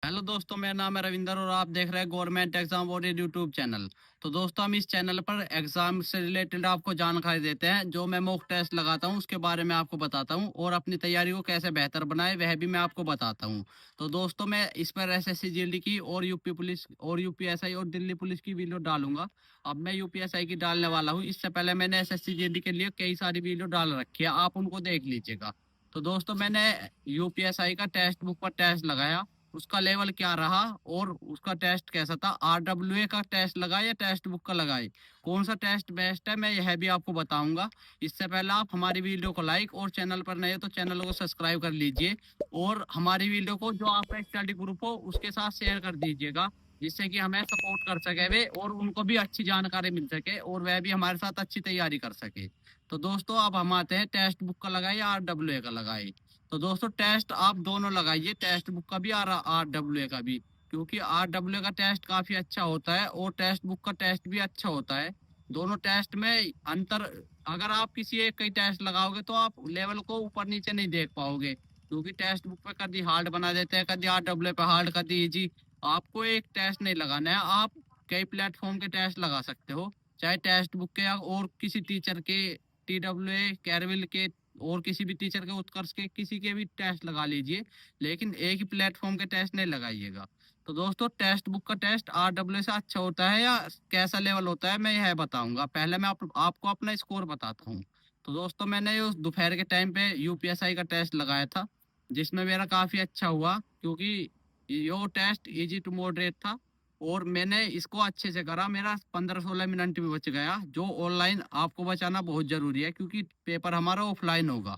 Hello दोस्तों, मेरा नाम है रविंदर और आप देख रहे हैं government exam warrior YouTube channel. तो दोस्तों, हम इस चैनल पर एग्जाम से रिलेटेड आपको जानकारी देते हैं। जो मैं मॉक टेस्ट लगाता हूं उसके बारे में आपको बताता हूं और अपनी तैयारी को कैसे बेहतर बनाए वह भी मैं आपको बताता हूं। तो दोस्तों, मैं इस पर एसएससी जीडी की और यूपी पुलिस और यूपीएसआई और दिल्ली पुलिस की वीडियो डालूंगा। अब मैं यूपीएसआई की डालने वाला हूँ। इससे पहले मैंने एसएससी जीडी के लिए कई सारी वीडियो डाल रखी है, आप उनको देख लीजिएगा। तो दोस्तों, मैंने यूपीएसआई का टेस्ट बुक पर टेस्ट लगाया, उसका लेवल क्या रहा और उसका टेस्ट कैसा था। आरडब्ल्यूए का टेस्ट लगाए या टेस्ट बुक का लगाए, कौन सा टेस्ट बेस्ट है मैं यह भी आपको बताऊंगा। इससे पहले आप हमारी वीडियो को लाइक और चैनल पर नए हो तो चैनल को सब्सक्राइब कर लीजिए और हमारी वीडियो को जो आपका स्टडी ग्रुप हो उसके साथ शेयर कर दीजिएगा, जिससे कि हमें सपोर्ट कर सके वे और उनको भी अच्छी जानकारी मिल सके और वह भी हमारे साथ अच्छी तैयारी कर सके। तो दोस्तों, अब हम आते हैं टेस्ट बुक का लगाए या आरडब्ल्यूए का लगाए। तो दोस्तों, टेस्ट आप दोनों लगाइए, टेस्ट बुक का भी और आरडब्ल्यूए का भी, क्योंकि आरडब्ल्यूए का टेस्ट काफी अच्छा होता है और टेस्ट बुक का टेस्ट भी अच्छा होता है। दोनों टेस्ट में अंतर, अगर आप किसी एक कई टेस्ट लगाओगे तो आप लेवल को ऊपर नीचे नहीं देख पाओगे, क्योंकि टेस्ट बुक पे कभी हार्ड बना देते हैं, कभी आरडब्ल्यूए पे हार्ड, कभी इजी। आपको एक टेस्ट नहीं लगाना है, आप कई प्लेटफॉर्म के टेस्ट लगा सकते हो, चाहे टेस्ट बुक के या और किसी टीचर के, टीडब्ल्यूए, कैरविल के और किसी भी टीचर के, उत्कर्ष के, किसी के भी टेस्ट लगा लीजिए, लेकिन एक ही प्लेटफॉर्म के टेस्ट नहीं लगाइएगा। तो दोस्तों, टेस्ट बुक का टेस्ट आरडब्ल्यू से अच्छा होता है या कैसा लेवल होता है मैं यह बताऊंगा। पहले मैं आपको अपना स्कोर बताता हूँ। तो दोस्तों, मैंने उस दोपहर के टाइम पे यूपीएसआई का टेस्ट लगाया था, जिसमें मेरा काफी अच्छा हुआ, क्योंकि यो टेस्ट इजी टू मॉडरेट था और मैंने इसको अच्छे से करा। मेरा 15-16 मिनट में बच गया। जो ऑनलाइन आपको बचाना बहुत जरूरी है, क्योंकि पेपर हमारा ऑफलाइन होगा।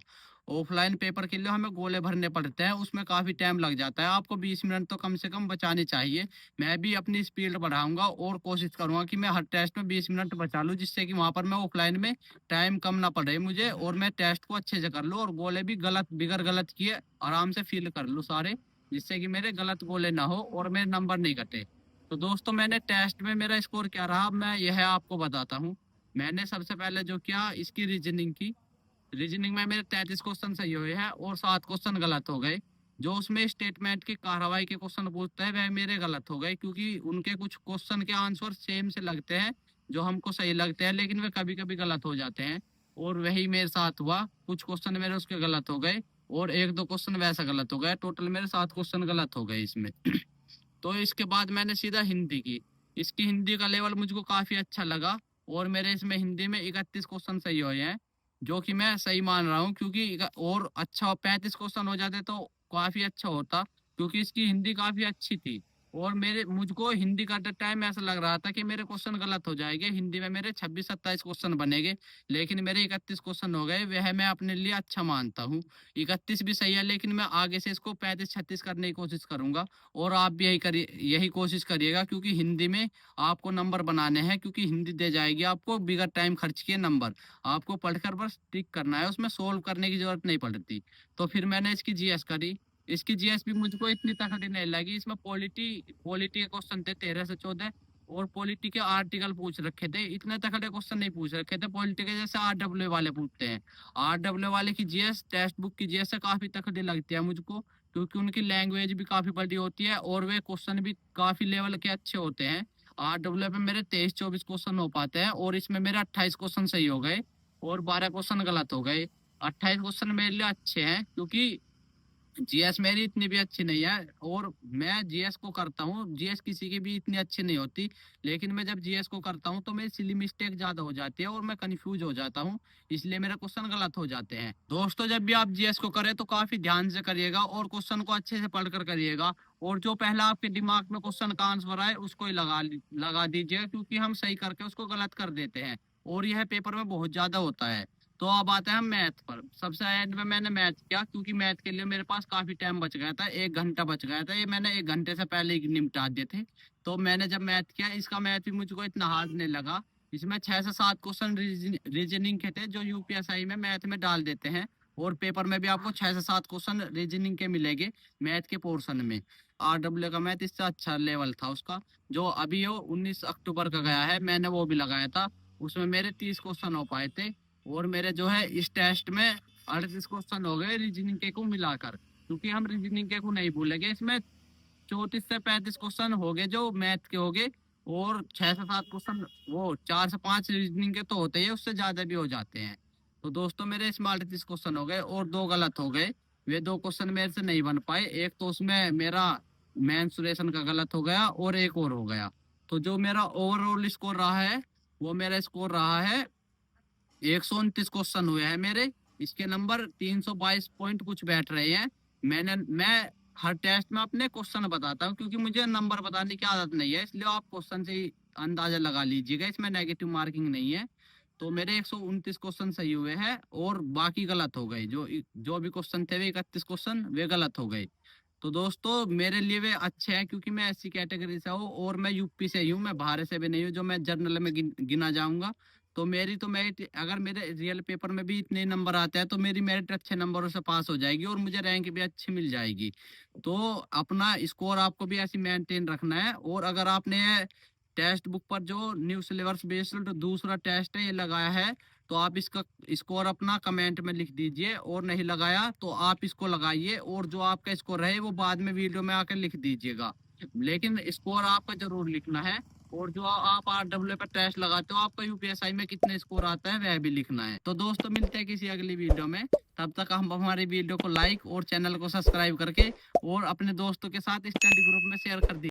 ऑफलाइन पेपर के लिए हमें गोले भरने पड़ते हैं, उसमें काफी टाइम लग जाता है। आपको 20 मिनट तो कम से कम बचाने चाहिए। मैं भी अपनी स्पीड बढ़ाऊंगा और कोशिश करूंगा कि मैं हर टेस्ट में 20 मिनट बचा लूं, जिससे कि वहां पर मैं ऑफलाइन में टाइम कम ना पड़े मुझे और मैं टेस्ट को अच्छे से कर लूं और गोले भी गलत बिगर गलत किए आराम से फिल कर लूं सारे, जिससे कि मेरे गलत गोले ना हो और मेरे नंबर नहीं कटे। तो दोस्तों, मैंने टेस्ट में मेरा स्कोर क्या रहा मैं यह आपको बताता हूँ। मैंने सबसे पहले जो किया, इसकी रीजनिंग की। रीजनिंग में मेरे 33 क्वेश्चन सही हुए हैं और 7 क्वेश्चन गलत हो गए। जो उसमें स्टेटमेंट की कार्रवाई के क्वेश्चन पूछते हैं वह मेरे गलत हो गए, क्योंकि उनके कुछ क्वेश्चन के आंसर सेम से लगते हैं, जो हमको सही लगते हैं, लेकिन वे कभी कभी गलत हो जाते हैं। और वही मेरे साथ हुआ, कुछ क्वेश्चन मेरे उसके गलत हो गए और एक दो क्वेश्चन वैसा गलत हो गया। टोटल मेरे 7 क्वेश्चन गलत हो गए इसमें। तो इसके बाद मैंने सीधा हिंदी की। इसकी हिंदी का लेवल मुझको काफी अच्छा लगा और मेरे इसमें हिंदी में 31 क्वेश्चन सही हुए हैं, जो कि मैं सही मान रहा हूँ, क्योंकि और अच्छा 35 क्वेश्चन हो जाते तो काफी अच्छा होता, क्योंकि इसकी हिंदी काफी अच्छी थी। और मेरे मुझको हिंदी करते टाइम ऐसा लग रहा था कि मेरे क्वेश्चन गलत हो जाएंगे, हिंदी में मेरे 26-27 क्वेश्चन बनेंगे, लेकिन मेरे 31 क्वेश्चन हो गए। वह मैं अपने लिए अच्छा मानता हूँ। 31 भी सही है, लेकिन मैं आगे से इसको 35-36 करने की कोशिश करूंगा और आप भी यही करिए, यही कोशिश करिएगा, क्योंकि हिंदी में आपको नंबर बनाने हैं, क्योंकि हिंदी दे जाएगी आपको बिगर टाइम खर्च किए नंबर। आपको पढ़कर बस टिक करना है, उसमें सोल्व करने की जरूरत नहीं पड़ती। तो फिर मैंने इसकी जीएस करी। इसकी जीएस भी मुझको इतनी तकड़ी नहीं लगी। इसमें पॉलिटी पॉलिटी के क्वेश्चन थे 13 से 14 और पॉलिटी के आर्टिकल पूछ रखे थे। इतने तकड़े क्वेश्चन नहीं पूछ रखे थे पॉलिटी के, जैसे आरडब्ल्यू वाले पूछते हैं। आरडब्ल्यू वाले की जीएस टेक्स्ट बुक की जीएस से काफी तकड़ी लगती है मुझको, क्योंकि उनकी लैंग्वेज भी काफी बड़ी होती है और वे क्वेश्चन भी काफी लेवल के अच्छे होते हैं। आरडब्ल्यू पे मेरे 23-24 क्वेश्चन हो पाते हैं और इसमें मेरे 28 क्वेश्चन सही हो गए और 12 क्वेश्चन गलत हो गए। 28 क्वेश्चन मेरे लिए अच्छे हैं, क्योंकि जीएस मेरी इतनी भी अच्छी नहीं है और मैं जीएस को करता हूँ। जीएस किसी की भी इतनी अच्छी नहीं होती, लेकिन मैं जब जीएस को करता हूँ तो मेरी सिली मिस्टेक ज्यादा हो जाती है और मैं कंफ्यूज हो जाता हूँ, इसलिए मेरे क्वेश्चन गलत हो जाते हैं। दोस्तों, जब भी आप जीएस को करें तो काफी ध्यान से करिएगा और क्वेश्चन को अच्छे से पढ़कर करिएगा, और जो पहला आपके दिमाग में क्वेश्चन का आंसर आए उसको ही लगा दीजिएगा, क्योंकि हम सही करके उसको गलत कर देते हैं और यह पेपर में बहुत ज्यादा होता है। तो अब आते हैं मैथ पर। सबसे एंड में मैंने मैथ किया, क्योंकि मैथ के लिए मेरे पास काफी टाइम बच गया था, 1 घंटा बच गया था, ये मैंने 1 घंटे से पहले ही निपटा दिए थे। तो मैंने जब मैथ किया, इसका मैथ भी मुझको इतना हार्ड नहीं लगा। इसमें 6 से 7 क्वेश्चन रीजनिंग के थे, जो यूपीएसआई में मैथ में डाल देते हैं, और पेपर में भी आपको 6 से 7 क्वेश्चन रीजनिंग के मिलेंगे मैथ के पोर्शन में। आरडब्ल्यू का मैथ इससे अच्छा लेवल था उसका, जो अभी वो 19 अक्टूबर का गया है, मैंने वो भी लगाया था। उसमें मेरे 30 क्वेश्चन हो पाए थे और मेरे जो है इस टेस्ट में 38 क्वेश्चन हो गए रीजनिंग के को मिलाकर, क्योंकि हम रीजनिंग के को नहीं भूलेंगे इसमें। 34 से 35 क्वेश्चन हो गए जो मैथ के हो गए, और 6 से 7 क्वेश्चन, वो 4 से 5 रीजनिंग के तो होते ही है, उससे ज्यादा भी हो जाते हैं। तो दोस्तों मेरे इसमें 38 क्वेश्चन हो गए और 2 गलत हो गए। वे 2 क्वेश्चन मेरे से नहीं बन पाए। एक तो उसमें मेरा मेंसुरेशन का गलत हो गया और एक और हो गया। तो जो मेरा ओवरऑल स्कोर रहा है, वो मेरा स्कोर रहा है 129 क्वेश्चन हुए हैं मेरे। इसके नंबर 322 पॉइंट कुछ बैठ रहे हैं। मैं हर टेस्ट में अपने क्वेश्चन बताता हूँ, क्योंकि मुझे नंबर बताने की आदत नहीं है, इसलिए आप क्वेश्चन से ही अंदाजा लगा लीजिएगा, इसमें नेगेटिव मार्किंग नहीं है। तो मेरे 129 क्वेश्चन सही हुए हैं और बाकी गलत हो गए। जो जो भी क्वेश्चन थे वे 31 क्वेश्चन वे गलत हो गए। तो दोस्तों मेरे लिए वे अच्छे हैं, क्योंकि मैं ऐसी कैटेगरी से हूँ और मैं यूपी से ही हूँ, मैं बाहर से भी नहीं हूँ जो मैं जर्नल में गिना जाऊंगा। तो मेरी तो मेरिट, अगर मेरे रियल पेपर में भी इतने नंबर आते हैं तो मेरी मेरिट अच्छे नंबरों से पास हो जाएगी और मुझे रैंक भी अच्छी मिल जाएगी। तो अपना स्कोर आपको भी ऐसे मेंटेन रखना है। और अगर आपने टेक्स्ट बुक पर जो न्यू सिलेबस बेस्ड दूसरा टेस्ट है ये लगाया है, तो आप इसका स्कोर अपना कमेंट में लिख दीजिए, और नहीं लगाया तो आप इसको लगाइए, और जो आपका स्कोर है वो बाद में वीडियो में आकर लिख दीजिएगा। लेकिन स्कोर आपका जरूर लिखना है। और जो आप RW पर टेस्ट लगाते हो, आपका यूपीएसआई में कितने स्कोर आता है वह भी लिखना है। तो दोस्तों मिलते हैं किसी अगली वीडियो में। तब तक हम हमारी वीडियो को लाइक और चैनल को सब्सक्राइब करके और अपने दोस्तों के साथ स्टडी ग्रुप में शेयर कर दीजिए।